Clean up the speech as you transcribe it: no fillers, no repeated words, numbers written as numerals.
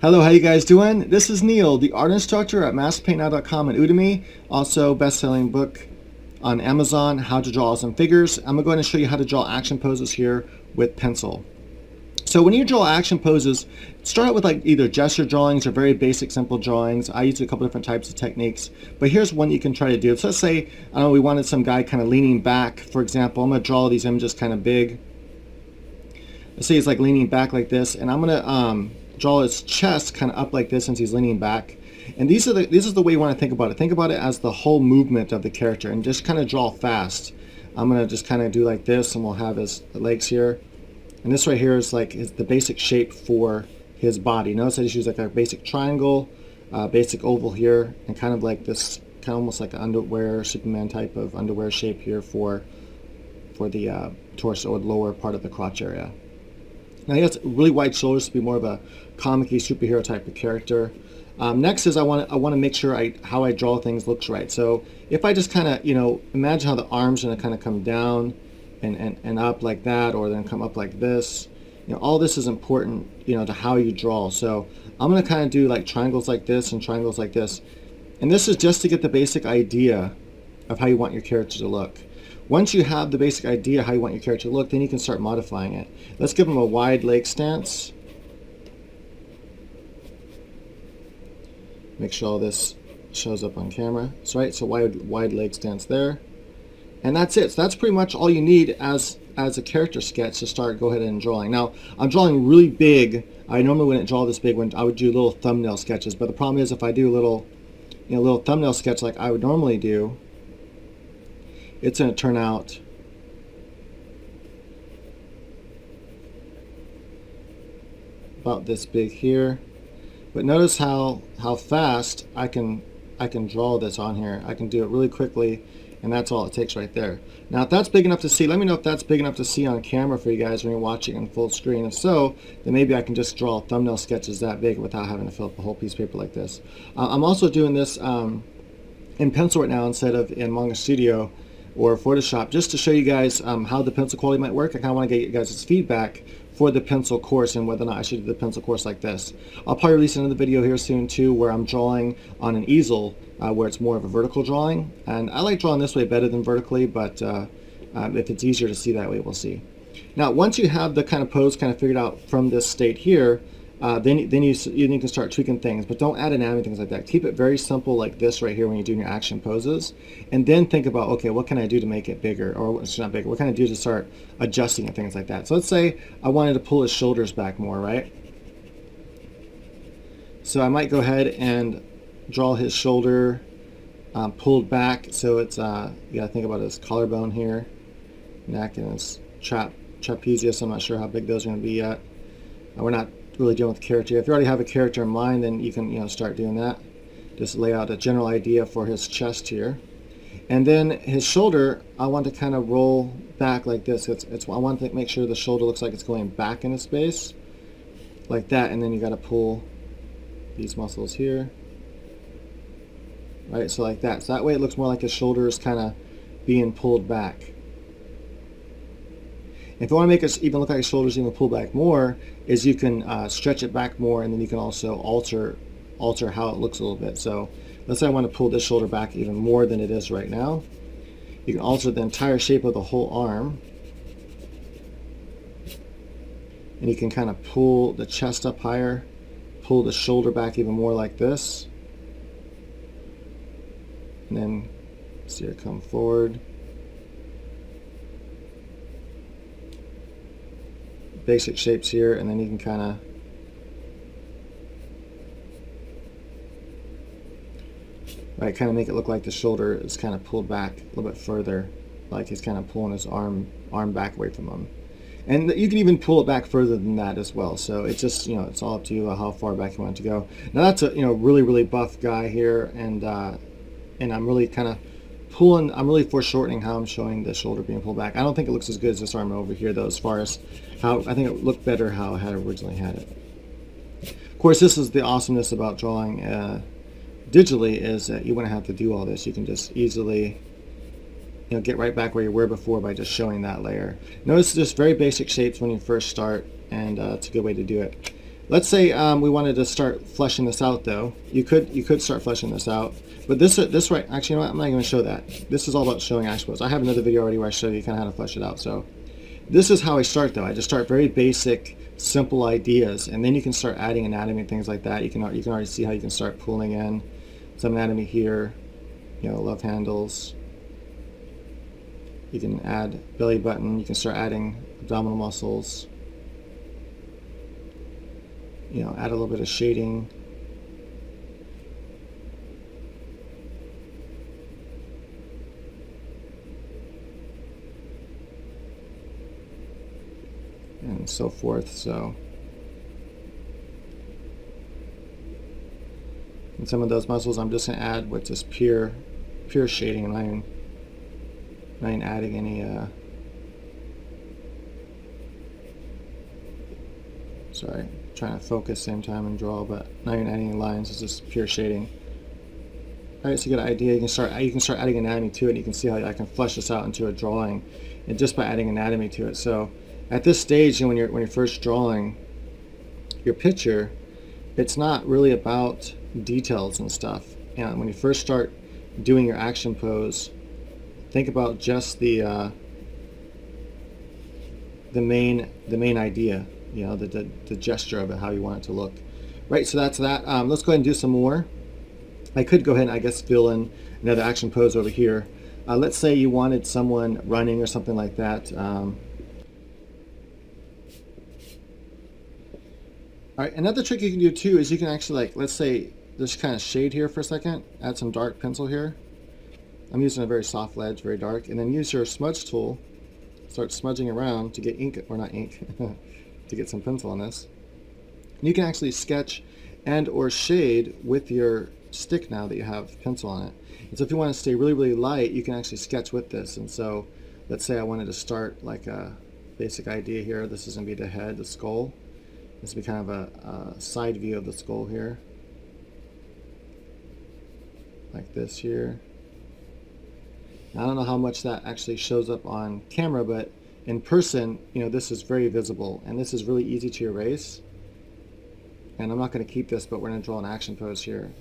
Hello, how you guys doing? This is Neil, the art instructor at masterpaintnow.com and Udemy, also best-selling book on Amazon, How to Draw Awesome Figures. I'm going to show you how to draw action poses here with pencil. So when you draw action poses, start out with like either gesture drawings or very basic simple drawings. I use a couple different types of techniques, but here's one you can try to do. So let's say, I don't know, we wanted some guy kind of leaning back, for example. I'm going to draw these images kind of big. Let's say he's like leaning back like this, and I'm going to draw his chest kind of up like this since he's leaning back. And this is the way you want to think about it. Think about it as the whole movement of the character and just kind of draw fast. I'm going to just kind of do like this, and we'll have his legs here. And this right here is like the basic shape for his body. Notice I just use like a basic triangle, basic oval here, and kind of like this, kind of almost like an underwear, Superman type of underwear shape here for the torso or the lower part of the crotch area. Now he has really wide shoulders to be more of a comic-y superhero type of character. Next is I want to make sure how I draw things looks right. So if I just kind of, imagine how the arms are going to kind of come down and up like that, or then come up like this. All this is important, to how you draw. So I'm going to kind of do like triangles like this and triangles like this. And this is just to get the basic idea of how you want your character to look. Once you have the basic idea how you want your character to look, then you can start modifying it. Let's give him a wide leg stance. Make sure all this shows up on camera. So, right, so wide leg stance there. And that's it. So that's pretty much all you need as a character sketch to start go ahead and drawing. Now, I'm drawing really big. I normally wouldn't draw this big when I would do little thumbnail sketches, but the problem is if I do a little thumbnail sketch like I would normally do, it's going to turn out about this big here. But notice how fast I can draw this on here. I can do it really quickly, and that's all it takes right there. Now, if that's big enough to see, let me know if that's big enough to see on camera for you guys when you're watching in full screen. If so, then maybe I can just draw thumbnail sketches that big without having to fill up a whole piece of paper like this. I'm also doing this in pencil right now instead of in Manga Studio or Photoshop, just to show you guys how the pencil quality might work. I kind of want to get you guys' feedback for the pencil course and whether or not I should do the pencil course like this. I'll probably release another video here soon too where I'm drawing on an easel where it's more of a vertical drawing. And I like drawing this way better than vertically, but if it's easier to see that way, we'll see. Now, once you have the kind of pose kind of figured out from this state here, then you can start tweaking things, but don't add anatomy, things like that. Keep it very simple like this right here when you're doing your action poses, and then think about, okay, what can I do to make it bigger, or it's not bigger, what can I do to start adjusting and things like that. So let's say I wanted to pull his shoulders back more, right? So I might go ahead and draw his shoulder pulled back, so it's, you gotta think about his collarbone here, neck, and his trapezius. I'm not sure how big those are gonna be yet. We're not really dealing with character. If you already have a character in mind, then you can start doing that. Just lay out a general idea for his chest here, and then his shoulder I want to kind of roll back like this. I want to make sure the shoulder looks like it's going back in its space like that, and then you got to pull these muscles here, right? So like that. So that way it looks more like his shoulder is kind of being pulled back. If you want to make it even look like his shoulders even pull back more, is you can stretch it back more, and then you can also alter how it looks a little bit. So let's say I want to pull this shoulder back even more than it is right now. You can alter the entire shape of the whole arm, and you can kind of pull the chest up higher, pull the shoulder back even more like this, and then see her come forward. Basic shapes here, and then you can kind of make it look like the shoulder is kind of pulled back a little bit further, like he's kind of pulling his arm back away from him. And you can even pull it back further than that as well. So it's just, it's all up to you how far back you want it to go. Now that's a really buff guy here, and I'm really kind of I'm really foreshortening how I'm showing the shoulder being pulled back. I don't think it looks as good as this arm over here though, as far as how I think it looked better how I had originally had it. Of course, this is the awesomeness about drawing digitally, is that you wouldn't have to do all this. You can just easily get right back where you were before by just showing that layer. Notice just very basic shapes when you first start, and it's a good way to do it. Let's say we wanted to start fleshing this out, though. You could start fleshing this out, but this right. Actually, you know what? I'm not going to show that. This is all about showing action pose. I have another video already where I show you kind of how to flesh it out. So this is how I start, though. I just start very basic, simple ideas, and then you can start adding anatomy and things like that. You can already see how you can start pulling in some anatomy here. You know, love handles. You can add belly button. You can start adding abdominal muscles. You know, add a little bit of shading. And so forth. So, and some of those muscles I'm just going to add with just pure shading. I'm not even adding any sorry, trying to focus same time and draw, but not even adding any lines. It's just pure shading. All right, so you get an idea. You can start adding anatomy to it. And you can see how I can flesh this out into a drawing, and just by adding anatomy to it. So at this stage, you know, when you're first drawing your picture, it's not really about details and stuff. And when you first start doing your action pose, think about just the main idea. You know, the gesture of it, how you want it to look. Right, so that's that. Let's go ahead and do some more. I could go ahead and I guess fill in another action pose over here. Let's say you wanted someone running or something like that. All right, another trick you can do too is you can actually, like, let's say there's kind of shade here for a second. Add some dark pencil here. I'm using a very soft ledge, very dark, and then use your smudge tool. Start smudging around to get ink, or not ink, to get some pencil on this. And you can actually sketch and or shade with your stick now that you have pencil on it. And so if you want to stay really, really light, you can actually sketch with this. And so let's say I wanted to start like a basic idea here. This is going to be the head, the skull. This will be kind of a side view of the skull here. Like this here. I don't know how much that actually shows up on camera, but in person, you know, this is very visible, and this is really easy to erase. And I'm not going to keep this, but we're going to draw an action pose here.